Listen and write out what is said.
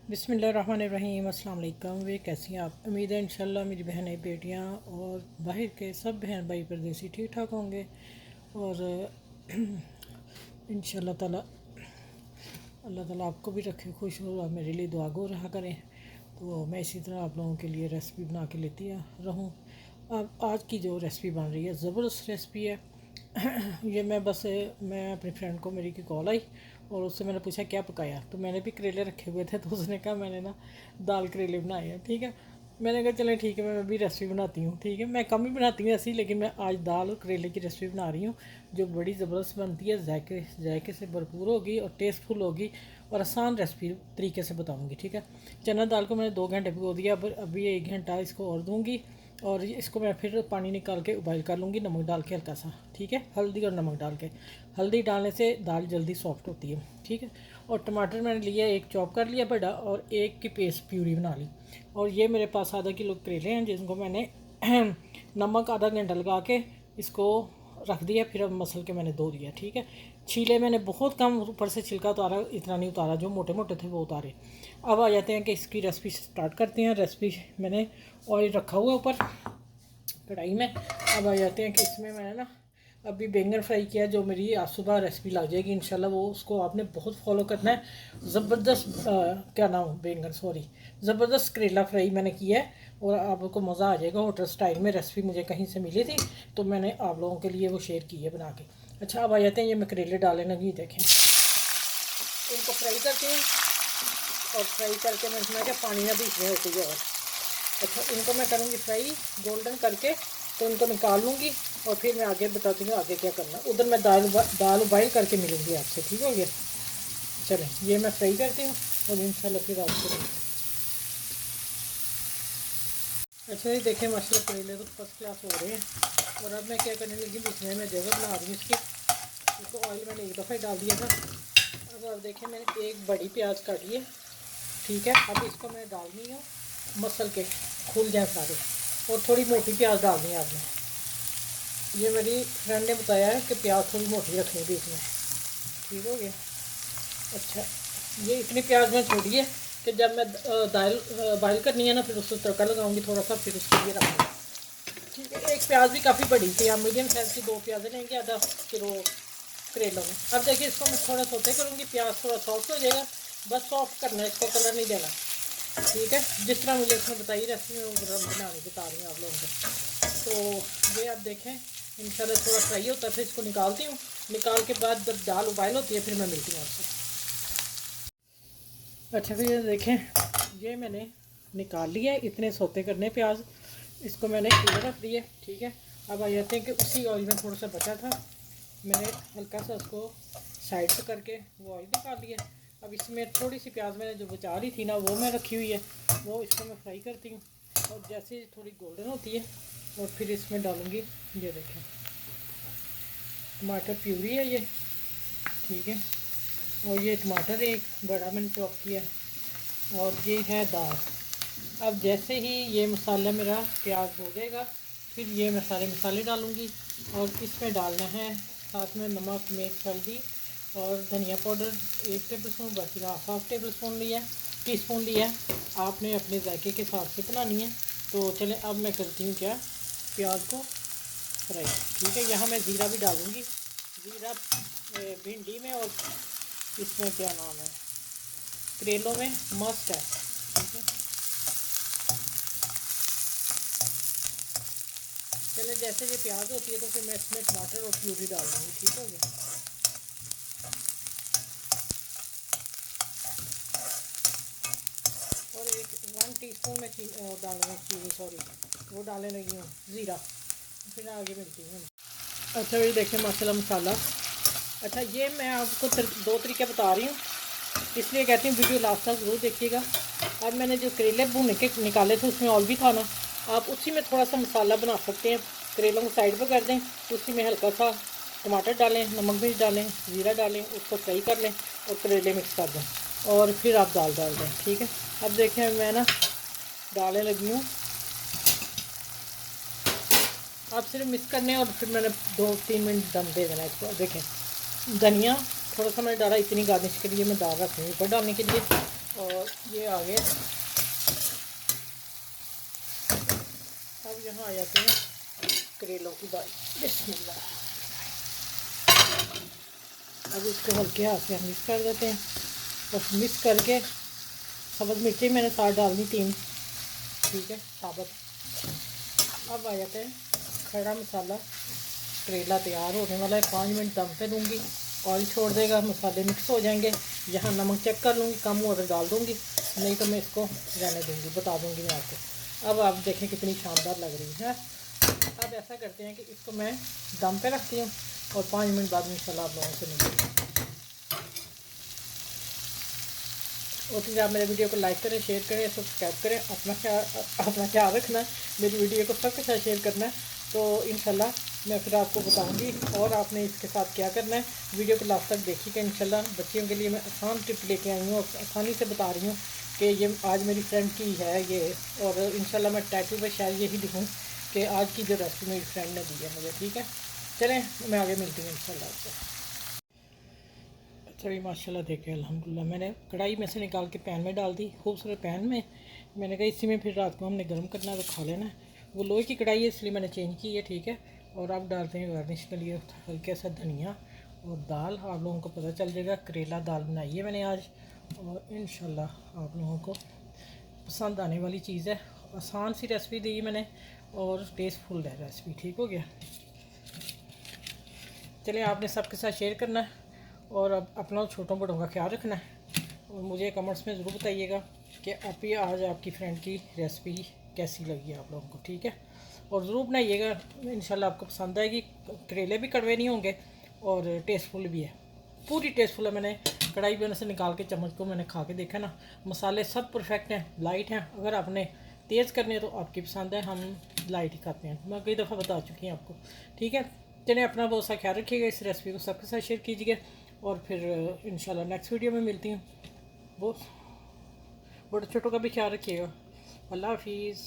बिस्मिल्लाहिर्रहमानिर्रहीम। अस्सलाम वालेकुम। वे कैसी हैं आप? उम्मीद है इंशाल्लाह मेरी बहनें बेटियां और बाहर के सब बहन भाई परदेसी ठीक ठाक होंगे और इंशाल्लाह ताला अल्लाह ताला आपको भी रखे खुश हो और मेरे लिए दुआ गो रहा करें। तो मैं इसी तरह आप लोगों के लिए रेसिपी बना के लेती रहूँ। अब आज की जो रेसिपी बन रही है ज़बरदस्त रेसिपी है। ये मैं अपनी फ्रेंड को मेरी की कॉल आई और उससे मैंने पूछा क्या पकाया, तो मैंने भी करेले रखे हुए थे तो उसने कहा मैंने ना दाल करेले बनाए हैं। ठीक है, मैंने कहा चलें ठीक है, मैं भी रेसिपी बनाती हूँ। ठीक है, मैं कम ही बनाती हूँ ऐसी, लेकिन मैं आज दाल और करेले की रेसिपी बना रही हूँ जो बड़ी ज़बरदस्त बनती है, जायके जायके से भरपूर होगी और टेस्टफुल होगी और आसान रेसिपी तरीके से बताऊँगी। ठीक है, चना दाल को मैंने 2 घंटे भिगो दिया, अब अभी 1 घंटा इसको और दूँगी और इसको मैं फिर पानी निकाल के उबाइल कर लूँगी नमक डाल के हल्का सा। ठीक है, हल्दी और नमक डाल के, हल्दी डालने से दाल जल्दी सॉफ्ट होती है। ठीक है, और टमाटर मैंने लिया, एक चॉप कर लिया बड़ा और एक की पेस्ट प्यूरी बना ली। और ये मेरे पास आधा किलो करेले हैं जिनको मैंने नमक आधा घंटा लगा के इसको रख दिया, फिर अब मसल के मैंने धो दिया। ठीक है, छीले मैंने बहुत कम ऊपर से छिलका उतारा, इतना नहीं उतारा, जो मोटे मोटे थे वो उतारे। अब आ जाते हैं कि इसकी रेसिपी स्टार्ट करते हैं। रेसिपी मैंने ऑयल रखा हुआ ऊपर कढ़ाई में। अब आ जाते हैं कि इसमें मैंने ना अभी बैंगन फ्राई किया, जो मेरी आज सुबह रेसिपी लग जाएगी इंशाल्लाह। वो उसको आपने बहुत फॉलो करना है। ज़बरदस्त क्या नाम बैंगन सॉरी ज़बरदस्त करेला फ्राई मैंने किया है और आपको मज़ा आ जाएगा। होटल स्टाइल में रेसिपी मुझे कहीं से मिली थी तो मैंने आप लोगों के लिए वो शेयर की है बना के। अच्छा, अब आ जाते हैं, ये मैं करेले डाले लगी, देखें इनको फ्राई करती हूँ और फ्राई करके मैं इसमें क्या पानी ना बीच में होती है। अच्छा, इनको मैं करूँगी फ्राई गोल्डन करके, तो इनको निकाल लूँगी और फिर मैं आगे बताती हूँ आगे क्या करना। उधर मैं दाल उबाइल करके मिलूँगी आपसे। ठीक हो गया, चलें ये मैं फ्राई करती हूँ और इंशाल्लाह फिर आपसे। अच्छा जी, देखें माशाल्लाह करेले तो फर्स्ट क्लास हो रहे हैं। और अब मैं क्या करने लगी, इसमें मैं जगह बना रही हूँ इसकी। इसको ऑयल मैंने एक दफ़ा ही डाल दिया था। अब देखें मैंने एक बड़ी प्याज काटी है। ठीक है, अब इसको मैं डालनी है मसल के खुल जाए सारे, और थोड़ी मोटी प्याज डालनी है आपने। ये मेरी फ्रेंड ने बताया है कि प्याज थोड़ी मोटी रखनी थी इसमें। ठीक हो गया। अच्छा, ये इतनी प्याज में छोड़ी है कि जब मैं दाल बॉयल करनी है ना फिर उसको तड़का लगाऊंगी थोड़ा सा, फिर उसके लिए रखूँगी। ठीक है, एक प्याज भी काफ़ी बड़ी थी, आप मीडियम साइज़ की 2 प्याज़ें लेंगे आधा किलो करेलों में। अब देखिए इसको मैं थोड़ा सोते करूँगी, प्याज थोड़ा सॉफ्ट हो जाएगा, बस सॉफ्ट करना है इसको, कलर नहीं देना। ठीक है, जिस तरह मुझे इसमें बताई रेसिपी में वो बनाने बता रही हूँ आप लोगों को। तो ये आप देखें इंशाल्लाह थोड़ा फ्राई होता है, फिर इसको निकालती हूँ। निकाल के बाद जब दाल उबाइल होती है फिर मैं मिलती हूँ आपसे। अच्छा, फिर ये देखें ये मैंने निकाल लिया है, इतने सोते करने प्याज, इसको मैंने इधर रख दिए। ठीक है, अब आ जाते हैं कि उसी ऑयल में थोड़ा सा बचा था, मैंने हल्का सा उसको साइड से करके वो ऑयल निकाल लिया। अब इसमें थोड़ी सी प्याज मैंने जो बचा रही थी ना वो मैं रखी हुई है, वो इसको मैं फ्राई करती हूँ। और जैसे ही थोड़ी गोल्डन होती है और फिर इसमें डालूँगी, ये देखें टमाटर प्यूरी है ये। ठीक है, और ये टमाटर एक बड़ा मैंने चॉप किया और ये है दाल। अब जैसे ही ये मसाला मेरा प्याज हो जाएगा फिर ये मैं सारे मसाले डालूँगी और इसमें डालना है साथ में नमक, मिर्च, हल्दी और धनिया पाउडर 1 टेबल स्पून, बाकी हाफ टेबल स्पून लिया, टीस्पून लिया। आपने अपने जायके के हिसाब से बनानी है। तो चलें अब मैं करती हूँ क्या, प्याज को फ्राई। ठीक है, यहाँ मैं ज़ीरा भी डालूँगी, ज़ीरा भिंडी में और इसमें क्या नाम है करेलों में मस्त है। ठीक है, चले जैसे ये प्याज होती है तो फिर मैं इसमें टमाटर और प्यूरी डाल दूँगी। ठीक हो गया, और 1 टीस्पून में डालूँगी चीनी, सॉरी वो डालने लगी हूँ ज़ीरा, फिर आगे मिलती हूँ। अच्छा, ये देखें माशाल्लाह मसाला। अच्छा, ये मैं आपको 2 तरीके बता रही हूँ, इसलिए कहती हूँ वीडियो लास्ट तक ज़रूर देखिएगा। अब मैंने जो करेले भून के निकाले थे उसमें ऑयल भी था ना, आप उसी में थोड़ा सा मसाला बना सकते हैं। करेलों को साइड पर कर दें, उसी में हल्का सा टमाटर डालें, नमक मिर्च डालें, ज़ीरा डालें, उसको फ्राई कर लें और करेले मिक्स कर दें और फिर आप दाल डाल दें। ठीक है, अब देखें मैं ना डालने लगी हूँ, आप सिर्फ मिक्स करने और फिर मैंने 2-3 मिनट दम दे देना इसको। देखें धनिया थोड़ा सा मैंने डाला, इतनी गार्निश के लिए मैं दाल रखूँगी ऊपर डालने के लिए। और ये आ गया। अब यहाँ आ जाते हैं करेलों की बारी। बिस्मिल्लाह। अब इसको हल्के हाथ से हम मिक्स कर देते हैं। बस मिक्स करके सब्ज़ मिर्ची मैंने साथ डालनी 3, ठीक है, साबुत। अब आ जाते हैं खड़ा मसाला। करेला तैयार होने वाला है, 5 मिनट दम पे दूँगी, ऑयल छोड़ देगा, मसाले मिक्स हो जाएंगे। यहाँ नमक चेक कर लूँगी, कम हो तो डाल दूँगी, नहीं तो मैं इसको रहने दूँगी, बता दूँगी मैं आपको। अब आप देखें कितनी शानदार लग रही है। अब ऐसा करते हैं कि इसको मैं दम पे रखती हूँ और 5 मिनट बाद इंशाल्लाह आप लोगों से मिलूँगी। और फिर आप मेरे वीडियो को लाइक करें, शेयर करें, सब्सक्राइब करें। अपना ख्याल रखना है, मेरी वीडियो को सबके साथ शेयर करना है। तो इंशाल्लाह मैं फिर आपको बताऊंगी और आपने इसके साथ क्या करना है। वीडियो को लास्ट तक देखिएगा। इंशाल्लाह बच्चियों के लिए मैं आसान टिप लेके आई हूँ और आसानी से बता रही हूँ कि ये आज मेरी फ्रेंड की है ये। और इंशाल्लाह मैं टाइटल पर शायद यही लिखूँ कि आज की जो रेसिपी मेरी फ्रेंड ने दी है मुझे, ठीक है। चलें, मैं आगे मिलती हूँ इंशाल्लाह आपसे। अच्छा भी माशाल्लाह देखे अल्हम्दुलिल्लाह मैंने कढ़ाई में से निकाल के पैन में डाल दी, खूबसूरत पैन में। मैंने कहा इसी में फिर रात को हमने गर्म करना है तो खा लेना है। वो लोहे की कढ़ाई है इसलिए मैंने चेंज की है, ठीक है। और अब डालते हैं गार्निश के लिए हल्के सा धनिया और दाल। आप लोगों को पता चल जाएगा करेला दाल बनाई है मैंने आज, और इंशाल्लाह आप लोगों को पसंद आने वाली चीज़ है। आसान सी रेसिपी दी मैंने और टेस्टफुल है रेसिपी, ठीक हो गया। चलिए, आपने सबके साथ शेयर करना है और अब अपना छोटों बड़ों का ख्याल रखना है। और मुझे कमेंट्स में ज़रूर बताइएगा कि आप ये आज आपकी फ्रेंड की रेसिपी कैसी लगी आप लोगों को, ठीक है। और ज़रूर बनाइएगा, इंशाल्लाह आपको पसंद आएगी। करेले भी कड़वे नहीं होंगे और टेस्टफुल भी है, पूरी टेस्टफुल है। मैंने कढ़ाई में से निकाल के चम्मच को मैंने खा के देखा ना, मसाले सब परफेक्ट हैं, लाइट हैं। अगर आपने तेज़ करने हैं तो आपकी पसंद है, हम लाइट ही खाते हैं, मैं कई दफ़ा बता चुकी हूँ आपको, ठीक है। चलिए, अपना बहुत सा ख्याल रखिएगा, इस रेसिपी को सबके साथ शेयर कीजिएगा और फिर इंशाल्लाह नेक्स्ट वीडियो में मिलती हूँ। बहुत बड़े छोटों का भी ख्याल रखिएगा। अल्लाह हाफिज़।